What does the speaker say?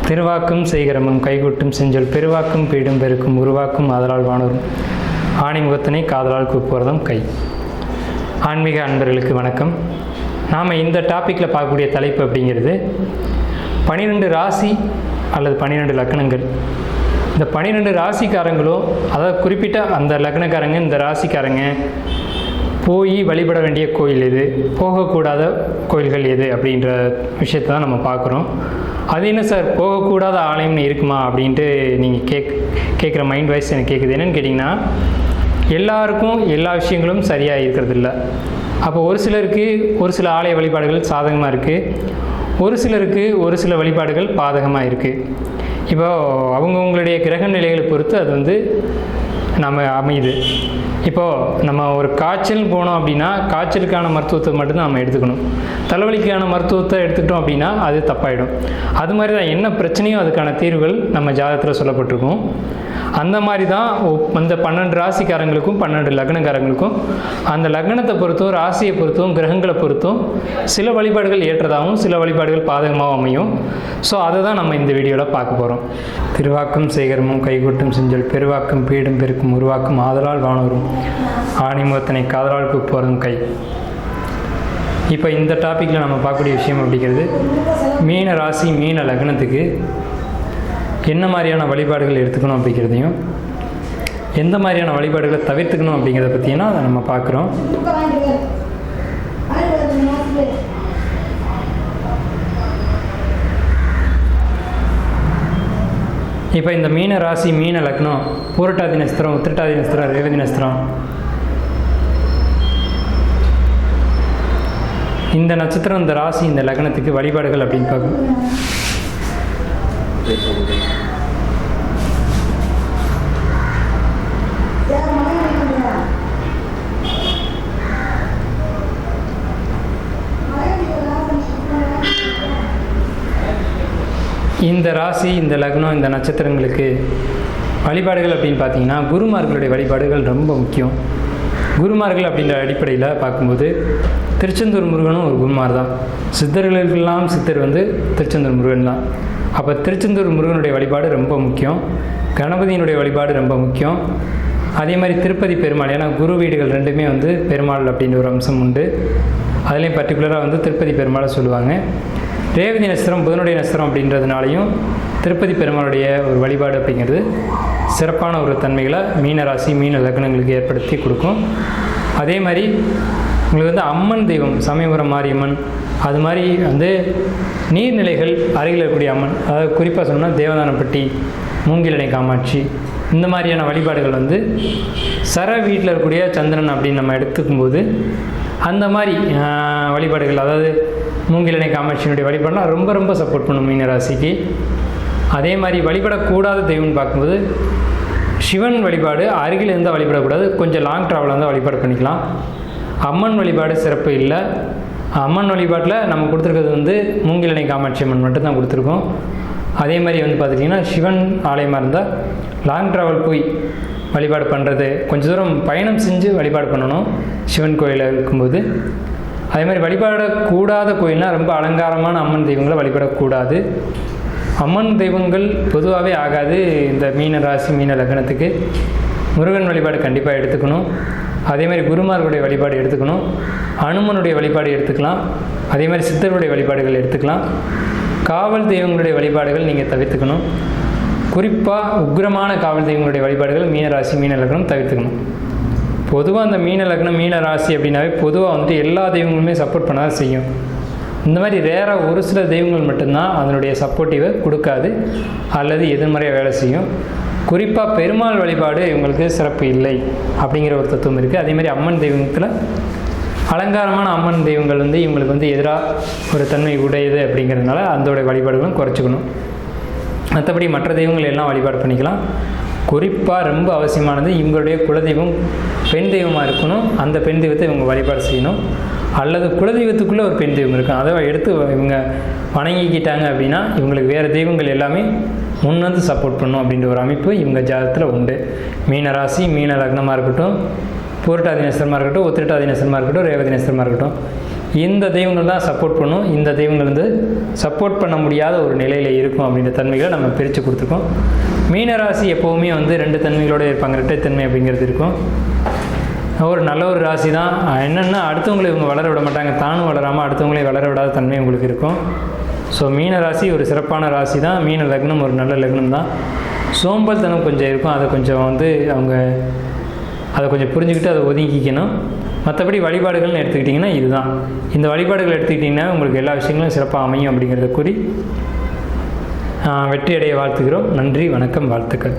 திருவாக்கும் செய்கிறமும் கைகூட்டும் செஞ்சொல் பெருவாக்கும் பீடும் பெருக்கும் உருவாக்கும் ஆதலால் வானோரும் ஆணிமுகத்தினை காதலால் கூப்புவதும் கை. ஆன்மீக அன்பர்களுக்கு வணக்கம். நாம் இந்த டாப்பிக்கில் பார்க்கக்கூடிய தலைப்பு அப்படிங்கிறது 12 ராசி அல்லது 12 லக்னங்கள். இந்த 12 ராசிக்காரங்களும், அதாவது குறிப்பிட்ட அந்த லக்னக்காரங்க, இந்த ராசிக்காரங்க போய் வழிபட வேண்டிய கோயில் எது, போகக்கூடாத கோயில்கள் எது அப்படின்ற விஷயத்தை தான் நம்ம பார்க்குறோம். அது என்ன சார், போகக்கூடாத ஆலயம்னு இருக்குமா அப்படின்ட்டு நீங்கள் கேட்குற மைண்ட் வாய்ஸ் எனக்கு கேட்குது. என்னென்னு கேட்டிங்கன்னா, எல்லாருக்கும் எல்லா விஷயங்களும் சரியாக இருக்கிறது இல்லை. அப்போ ஒரு சிலருக்கு ஒரு சில ஆலய வழிபாடுகள் சாதகமாக இருக்குது, ஒரு சிலருக்கு ஒரு சில வழிபாடுகள் பாதகமாக இருக்குது. இப்போ அவங்கவுங்களுடைய கிரக நிலைகளை பொறுத்து அது வந்து நம்ம அமையுது. இப்போது நம்ம ஒரு காய்ச்சல் போனோம் அப்படின்னா காய்ச்சலுக்கான மருத்துவத்தை மட்டும்தான் நம்ம எடுத்துக்கணும். தலைவலிக்கான மருத்துவத்தை எடுத்துக்கிட்டோம் அப்படின்னா அது தப்பாயிடும். அது மாதிரி தான் என்ன பிரச்சனையோ அதுக்கான தீர்வுகள் நம்ம ஜாதகத்தில் சொல்லப்பட்டிருக்கும். அந்த மாதிரி தான் அந்த 12 ராசிக்காரங்களுக்கும் 12 லக்னக்காரங்களுக்கும் அந்த லக்னத்தை பொறுத்தும் ராசியை பொறுத்தும் கிரகங்களை பொறுத்தும் சில வழிபாடுகள் ஏற்றதாகவும் சில வழிபாடுகள் பாதகமாகவும் அமையும். ஸோ அதை தான் நம்ம இந்த வீடியோவில் பார்க்க போகிறோம். திருவாக்கும் செய்கிறமும் கைகூட்டும் செஞ்சொல் பெருவாக்கும் பீடும் பெருக்கும் உருவாக்கும் ஆதலால் வானோரும் ஆணிமுகத்தினை காதலால் கூப்புவதும் கை. இப்போ இந்த டாப்பிக்கில் நம்ம பார்க்கக்கூடிய விஷயம் அப்படிங்கிறது, மீன ராசி மீன லக்னத்துக்கு என்ன மாதிரியான வழிபாடுகள் எடுத்துக்கணும் அப்படிங்கிறதையும் எந்த மாதிரியான வழிபாடுகளை தவிர்த்துக்கணும் அப்படிங்கிறத பற்றினா அதை நம்ம பார்க்குறோம். இப்போ இந்த மீன ராசி மீன லக்னம் பூரட்டாதி நட்சத்திரம், உத்திரட்டாதி நட்சத்திரம், ரேவதி நட்சத்திரம், இந்த நட்சத்திரம் இந்த ராசி இந்த லக்னத்துக்கு வழிபாடுகள் அப்படின்னு பார்க்கணும். இந்த ராசி இந்த லக்னம் இந்த நட்சத்திரங்களுக்கு வழிபாடுகள் அப்படின்னு பார்த்தீங்கன்னா குருமார்களுடைய வழிபாடுகள் ரொம்ப முக்கியம். குருமார்கள் அப்படின்ற அடிப்படையில் பார்க்கும்போது திருச்செந்தூர் முருகனும் ஒரு குருமார் தான். சித்தர்களுக்கெல்லாம் சித்தர் வந்து திருச்செந்தூர் முருகன் தான். அப்போ திருச்செந்தூர் முருகனுடைய வழிபாடு ரொம்ப முக்கியம். கணபதியினுடைய வழிபாடு ரொம்ப முக்கியம். அதே மாதிரி திருப்பதி பெருமாள், ஏன்னா குரு வீடுகள் ரெண்டுமே வந்து பெருமாள் அப்படின்ற ஒரு அம்சம் உண்டு. அதுலேயும் பர்டிகுலராக வந்து திருப்பதி பெருமாளை சொல்லுவாங்க. ரேவதி நட்சத்திரம் புதனுடைய நட்சத்திரம் அப்படின்றதுனாலையும் திருப்பதி பெருமாளுடைய ஒரு வழிபாடு அப்படிங்கிறது சிறப்பான ஒரு தன்மைகளை மீன ராசி மீன லக்னங்களுக்கு ஏற்படுத்தி கொடுக்கும். அதே மாதிரி உங்களுக்கு வந்து அம்மன் தெய்வம் சமயபுரம் மாரியம்மன், அது மாதிரி வந்து நீர்நிலைகள் அருகில் இருக்கக்கூடிய அம்மன், அதாவது குறிப்பாக சொன்னால் தேவதானப்பட்டி, மூங்கிலணை காமாட்சி, இந்த மாதிரியான வழிபாடுகள் வந்து சர வீட்டில் இருக்கக்கூடிய சந்திரன் அப்படின்னு நம்ம எடுத்துக்கும்போது அந்த மாதிரி வழிபாடுகள், அதாவது மூங்கிலணை காமாட்சியினுடைய வழிபாடுலாம் ரொம்ப ரொம்ப சப்போர்ட் பண்ணும் மீனராசிக்கு. அதே மாதிரி வழிபடக்கூடாத தெய்வம்னு பார்க்கும்போது சிவன் வழிபாடு அருகில் இருந்தால் வழிபடக்கூடாது, கொஞ்சம் லாங் ட்ராவலாக இருந்தால் வழிபாடு பண்ணிக்கலாம். அம்மன் வழிபாடு சிறப்பு இல்லை. அம்மன் வழிபாட்டில் நம்ம கொடுத்துருக்கிறது வந்து மூங்கிலணை காமாட்சி அம்மன் மட்டும்தான் கொடுத்துருக்கோம். அதே மாதிரி வந்து பார்த்துட்டிங்கன்னா சிவன் ஆலயமாக இருந்தால் லாங் ட்ராவல் போய் வழிபாடு பண்ணுறது, கொஞ்சம் தூரம் பயணம் செஞ்சு வழிபாடு பண்ணணும் சிவன் கோயிலில் இருக்கும்போது. அதே மாதிரி வழிபாடக்கூடாத கோயில்னால் ரொம்ப அலங்காரமான அம்மன் தெய்வங்களை வழிபடக்கூடாது. அம்மன் தெய்வங்கள் பொதுவாகவே ஆகாது. இந்த மீன ராசி மீன லக்னத்துக்கு முருகன் வழிபாடு கண்டிப்பாக எடுத்துக்கணும். அதே மாதிரி குருமார்களுடைய வழிபாடு எடுத்துக்கணும். அனுமனுடைய வழிபாடு எடுத்துக்கலாம். அதே மாதிரி சித்தருடைய வழிபாடுகள் எடுத்துக்கலாம். காவல் தெய்வங்களுடைய வழிபாடுகள் நீங்கள் தவிர்த்துக்கணும். குறிப்பாக உக்கிரமான காவல் தெய்வங்களுடைய வழிபாடுகள் மீன ராசி மீன லக்னம் தவிர்த்துக்கணும். பொதுவாக அந்த மீன லக்னம் மீன ராசி அப்படின்னாவே பொதுவாக வந்துட்டு எல்லா தெய்வங்களுமே சப்போர்ட் பண்ண தான் செய்யும். இந்த மாதிரி ரேராக ஒரு சில தெய்வங்கள் மட்டும்தான் அதனுடைய சப்போர்ட்டிவை கொடுக்காது அல்லது எதிர்மறையாக வேலை செய்யும். குறிப்பாக பெருமாள் வழிபாடு இவங்களுக்கு சிறப்பு இல்லை அப்படிங்கிற ஒரு தத்துவம் இருக்குது. அதே மாதிரி அம்மன் தெய்வத்தில் அலங்காரமான அம்மன் தெய்வங்கள் வந்து இவங்களுக்கு வந்து எதிராக ஒரு தன்மை உடையது அப்படிங்கிறதுனால அதோடைய வழிபாடுகளும் குறைச்சிக்கணும். மற்றபடி மற்ற தெய்வங்கள் எல்லாம் வழிபாடு பண்ணிக்கலாம். குறிப்பாக ரொம்ப அவசியமானது இவங்களுடைய குலதெய்வம் பெண் தெய்வமாக இருக்கணும். அந்த பெண் தெய்வத்தை இவங்க வழிபாடு செய்யணும். அல்லது குலதெய்வத்துக்குள்ளே ஒரு பெண் தெய்வம் இருக்கும், அதை எடுத்து இவங்க வணங்கிக்கிட்டாங்க அப்படின்னா இவங்களுக்கு வேறு தெய்வங்கள் எல்லாமே முன் வந்து சப்போர்ட் பண்ணும் அப்படின்ற ஒரு அமைப்பு இவங்க ஜாதகத்தில் உண்டு. மீன ராசி மீன லக்னமாக இருக்கட்டும், பூரட்டாதி நட்சத்திரமாக இருக்கட்டும், உத்திரட்டாதி நட்சத்திரமாக இருக்கட்டும், ரேவதி நட்சத்திரமாக இருக்கட்டும், இந்த தெய்வங்கள் தான் சப்போர்ட் பண்ணும், இந்த தெய்வங்கள் வந்து சப்போர்ட் பண்ண முடியாத ஒரு நிலையில் இருக்கும் அப்படின்ற தன்மைகளை நம்ம பிரித்து கொடுத்துருக்கோம். மீனராசி எப்போவுமே வந்து 2 தன்மைகளோடு இருப்பாங்க, இரட்டைத்தன்மை அப்படிங்கிறது இருக்கும். ஒரு நல்ல ஒரு ராசி தான். என்னென்னா அடுத்தவங்களை இவங்க வளர விட மாட்டாங்க, தானும் வளராமல் அடுத்தவங்களையும் வளர விடாத தன்மை உங்களுக்கு இருக்கும். ஸோ மீன ராசி ஒரு சிறப்பான ராசி தான். மீன லக்னம் ஒரு நல்ல லக்னம் தான். சோம்பல்தனம் கொஞ்சம் இருக்கும், அதை கொஞ்சம் வந்து அவங்க அதை கொஞ்சம் புரிஞ்சுக்கிட்டு அதை ஒதுக்கிக்கணும். மற்றபடி வழிபாடுகள்னு எடுத்துக்கிட்டிங்கன்னா இதுதான். இந்த வழிபாடுகள் எடுத்துக்கிட்டிங்கன்னா உங்களுக்கு எல்லா விஷயங்களும் சிறப்பாக அமையும் அப்படிங்கிறத கூறி வெற்றியடைய வாழ்த்துக்கிறோம். நன்றி, வணக்கம், வாழ்த்துக்கள்.